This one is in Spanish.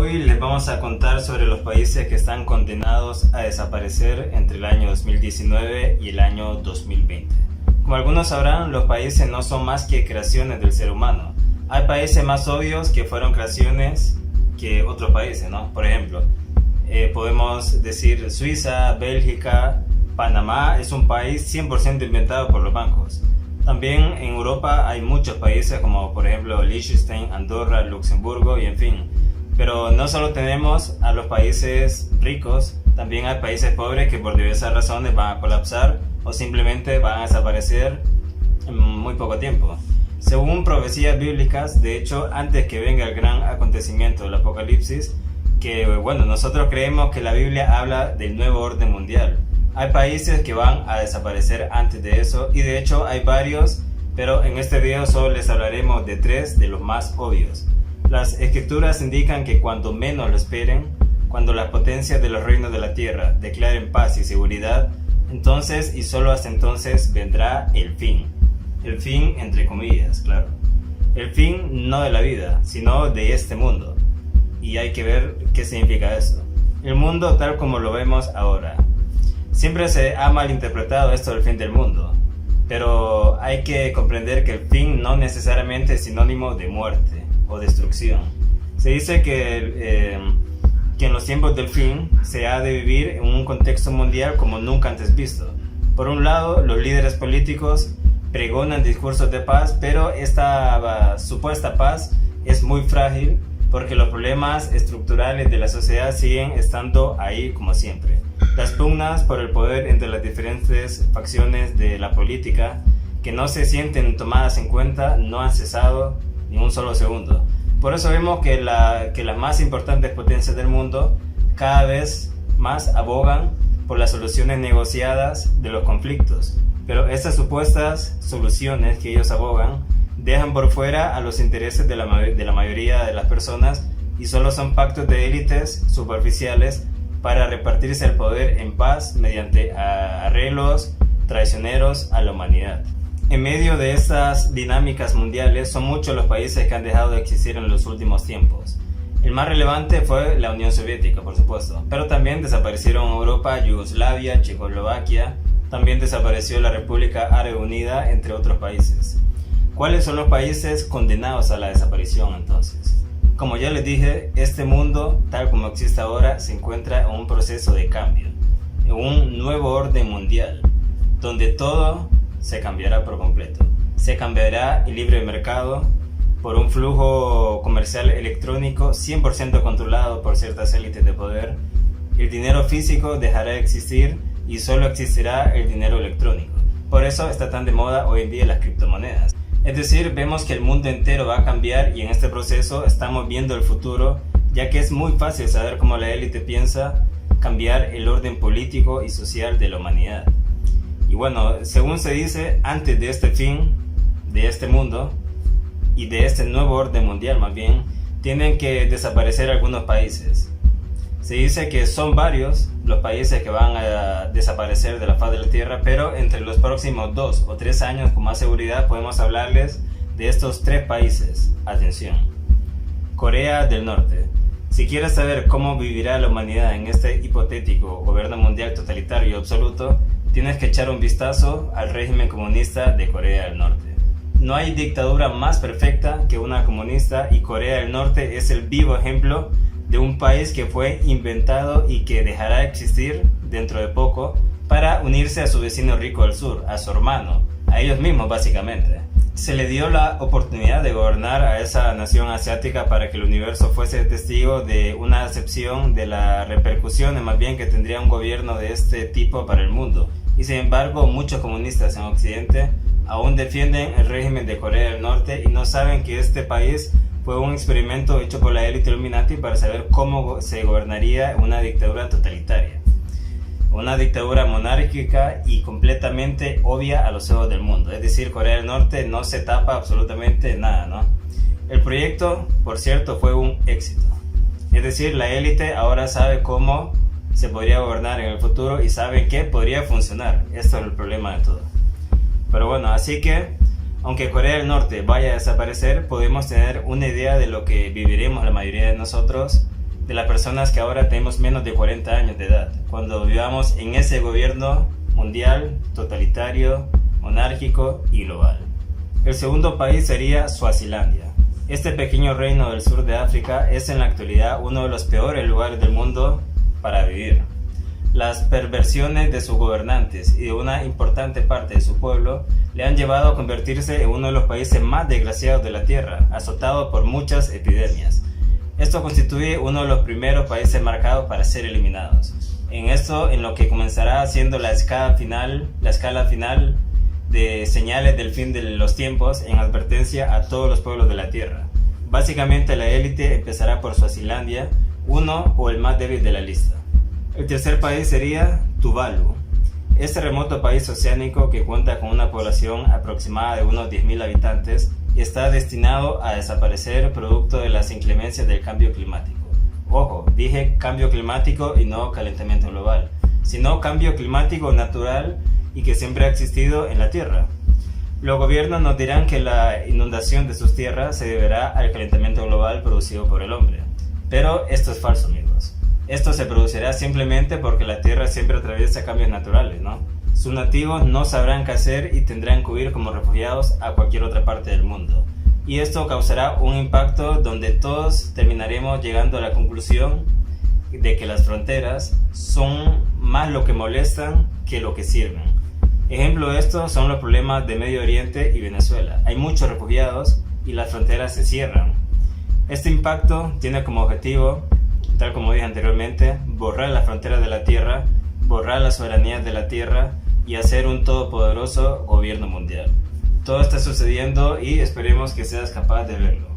Hoy les vamos a contar sobre los países que están condenados a desaparecer entre el año 2019 y el año 2020. Como algunos sabrán, los países no son más que creaciones del ser humano. Hay países más obvios que fueron creaciones que otros países, ¿no? Por ejemplo, podemos decir Suiza, Bélgica, Panamá es un país 100% inventado por los bancos. También en Europa hay muchos países como por ejemplo Liechtenstein, Andorra, Luxemburgo y en fin. Pero no solo tenemos a los países ricos, también hay países pobres que por diversas razones van a colapsar o simplemente van a desaparecer en muy poco tiempo. Según profecías bíblicas, de hecho, antes que venga el gran acontecimiento del Apocalipsis, que bueno, nosotros creemos que la Biblia habla del nuevo orden mundial. Hay países que van a desaparecer antes de eso y de hecho hay varios, pero en este video solo les hablaremos de 3 de los más obvios. Las escrituras indican que cuando menos lo esperen, cuando las potencias de los reinos de la tierra declaren paz y seguridad, entonces y solo hasta entonces vendrá el fin. El fin entre comillas, claro. El fin no de la vida, sino de este mundo. Y hay que ver qué significa eso. El mundo tal como lo vemos ahora. Siempre se ha malinterpretado esto del fin del mundo, pero hay que comprender que el fin no necesariamente es sinónimo de muerte o destrucción. Se dice que en los tiempos del fin se ha de vivir en un contexto mundial como nunca antes visto. Por un lado, los líderes políticos pregonan discursos de paz, pero esta supuesta paz es muy frágil porque los problemas estructurales de la sociedad siguen estando ahí como siempre. Las pugnas por el poder entre las diferentes facciones de la política que no se sienten tomadas en cuenta no han cesado ni un solo segundo. Por eso vemos que las más importantes potencias del mundo cada vez más abogan por las soluciones negociadas de los conflictos. Pero estas supuestas soluciones que ellos abogan dejan por fuera a los intereses de la mayoría de las personas y solo son pactos de élites superficiales para repartirse el poder en paz mediante arreglos traicioneros a la humanidad. En medio de estas dinámicas mundiales son muchos los países que han dejado de existir en los últimos tiempos. El más relevante fue la Unión Soviética, por supuesto, pero también desaparecieron Europa, Yugoslavia, Checoslovaquia, también desapareció la República Árabe Unida, entre otros países. ¿Cuáles son los países condenados a la desaparición entonces? Como ya les dije, este mundo, tal como existe ahora, se encuentra en un proceso de cambio, en un nuevo orden mundial, donde todo se cambiará por completo. Se cambiará el libre mercado por un flujo comercial electrónico 100% controlado por ciertas élites de poder. El dinero físico dejará de existir y solo existirá el dinero electrónico. Por eso está tan de moda hoy en día las criptomonedas. Es decir, vemos que el mundo entero va a cambiar y en este proceso estamos viendo el futuro, ya que es muy fácil saber cómo la élite piensa cambiar el orden político y social de la humanidad. Y bueno, según se dice, antes de este fin, de este mundo y de este nuevo orden mundial más bien, tienen que desaparecer algunos países. Se dice que son varios los países que van a desaparecer de la faz de la Tierra, pero entre los próximos 2 o 3 años con más seguridad podemos hablarles de estos 3 países. Atención. Corea del Norte. Si quieres saber cómo vivirá la humanidad en este hipotético gobierno mundial totalitario y absoluto, tienes que echar un vistazo al régimen comunista de Corea del Norte. No hay dictadura más perfecta que una comunista y Corea del Norte es el vivo ejemplo de un país que fue inventado y que dejará de existir dentro de poco para unirse a su vecino rico del sur, a su hermano, a ellos mismos básicamente. Se le dio la oportunidad de gobernar a esa nación asiática para que el universo fuese testigo de una acepción de las repercusiones más bien que tendría un gobierno de este tipo para el mundo. Y sin embargo, muchos comunistas en Occidente aún defienden el régimen de Corea del Norte y no saben que este país fue un experimento hecho por la élite Illuminati para saber cómo se gobernaría una dictadura totalitaria. Una dictadura monárquica y completamente obvia a los ojos del mundo. Es decir, Corea del Norte no se tapa absolutamente nada, ¿no? El proyecto, por cierto, fue un éxito. Es decir, la élite ahora sabe cómo se podría gobernar en el futuro y sabe que podría funcionar. Esto es el problema de todo. Pero bueno, así que aunque Corea del Norte vaya a desaparecer, podemos tener una idea de lo que viviremos la mayoría de nosotros de las personas que ahora tenemos menos de 40 años de edad, cuando vivamos en ese gobierno mundial, totalitario, monárquico y global. El segundo país sería Suazilandia. Este pequeño reino del sur de África es en la actualidad uno de los peores lugares del mundo para vivir. Las perversiones de sus gobernantes y de una importante parte de su pueblo le han llevado a convertirse en uno de los países más desgraciados de la Tierra, azotado por muchas epidemias. Esto constituye uno de los primeros países marcados para ser eliminados. En lo que comenzará siendo la escala final de señales del fin de los tiempos en advertencia a todos los pueblos de la Tierra. Básicamente la élite empezará por Suazilandia, uno o el más débil de la lista. El tercer país sería Tuvalu. Este remoto país oceánico que cuenta con una población aproximada de unos 10.000 habitantes y está destinado a desaparecer producto de las inclemencias del cambio climático. Ojo, dije cambio climático y no calentamiento global, sino cambio climático natural y que siempre ha existido en la Tierra. Los gobiernos nos dirán que la inundación de sus tierras se deberá al calentamiento global producido por el hombre. Pero esto es falso, amigos. Esto se producirá simplemente porque la Tierra siempre atraviesa cambios naturales, ¿no? Sus nativos no sabrán qué hacer y tendrán que huir como refugiados a cualquier otra parte del mundo. Y esto causará un impacto donde todos terminaremos llegando a la conclusión de que las fronteras son más lo que molestan que lo que sirven. Ejemplo de esto son los problemas de Medio Oriente y Venezuela. Hay muchos refugiados y las fronteras se cierran. Este impacto tiene como objetivo, tal como dije anteriormente, borrar las fronteras de la Tierra, borrar la soberanía de la Tierra y hacer un todopoderoso gobierno mundial. Todo está sucediendo y esperemos que seas capaz de verlo.